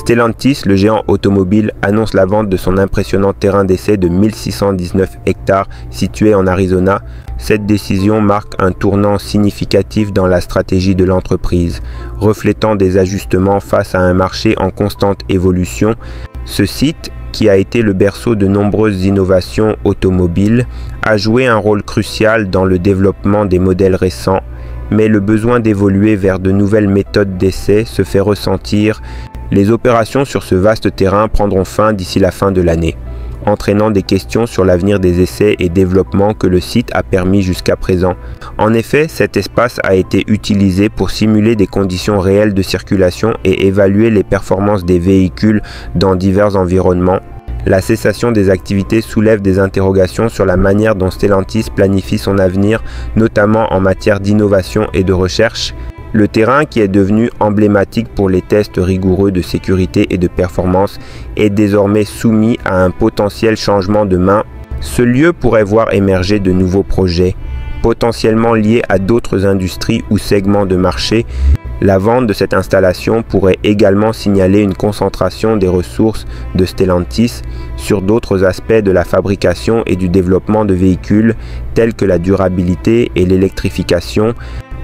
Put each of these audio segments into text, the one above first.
Stellantis, le géant automobile, annonce la vente de son impressionnant terrain d'essai de 1619 hectares situé en Arizona. Cette décision marque un tournant significatif dans la stratégie de l'entreprise, reflétant des ajustements face à un marché en constante évolution. Ce site, qui a été le berceau de nombreuses innovations automobiles, a joué un rôle crucial dans le développement des modèles récents, mais le besoin d'évoluer vers de nouvelles méthodes d'essai se fait ressentir. Les opérations sur ce vaste terrain prendront fin d'ici la fin de l'année, entraînant des questions sur l'avenir des essais et développements que le site a permis jusqu'à présent. En effet, cet espace a été utilisé pour simuler des conditions réelles de circulation et évaluer les performances des véhicules dans divers environnements. La cessation des activités soulève des interrogations sur la manière dont Stellantis planifie son avenir, notamment en matière d'innovation et de recherche. Le terrain, qui est devenu emblématique pour les tests rigoureux de sécurité et de performance, est désormais soumis à un potentiel changement de main. Ce lieu pourrait voir émerger de nouveaux projets, potentiellement liés à d'autres industries ou segments de marché. La vente de cette installation pourrait également signaler une concentration des ressources de Stellantis sur d'autres aspects de la fabrication et du développement de véhicules, tels que la durabilité et l'électrification.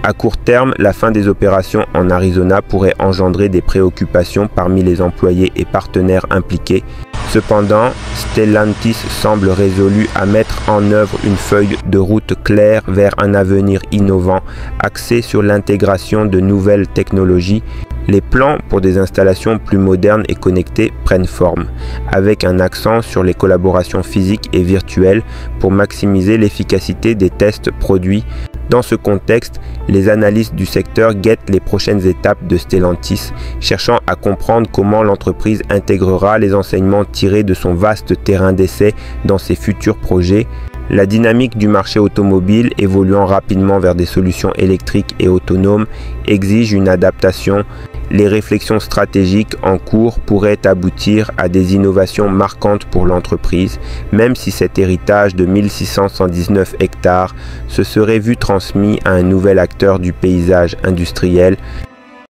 À court terme, la fin des opérations en Arizona pourrait engendrer des préoccupations parmi les employés et partenaires impliqués. Cependant, Stellantis semble résolu à mettre en œuvre une feuille de route claire vers un avenir innovant, axé sur l'intégration de nouvelles technologies. Les plans pour des installations plus modernes et connectées prennent forme, avec un accent sur les collaborations physiques et virtuelles pour maximiser l'efficacité des tests produits. Dans ce contexte, les analystes du secteur guettent les prochaines étapes de Stellantis, cherchant à comprendre comment l'entreprise intégrera les enseignements tirés de son vaste terrain d'essai dans ses futurs projets. La dynamique du marché automobile, évoluant rapidement vers des solutions électriques et autonomes, exige une adaptation. Les réflexions stratégiques en cours pourraient aboutir à des innovations marquantes pour l'entreprise, même si cet héritage de 1619 hectares se serait vu transmis à un nouvel acteur du paysage industriel.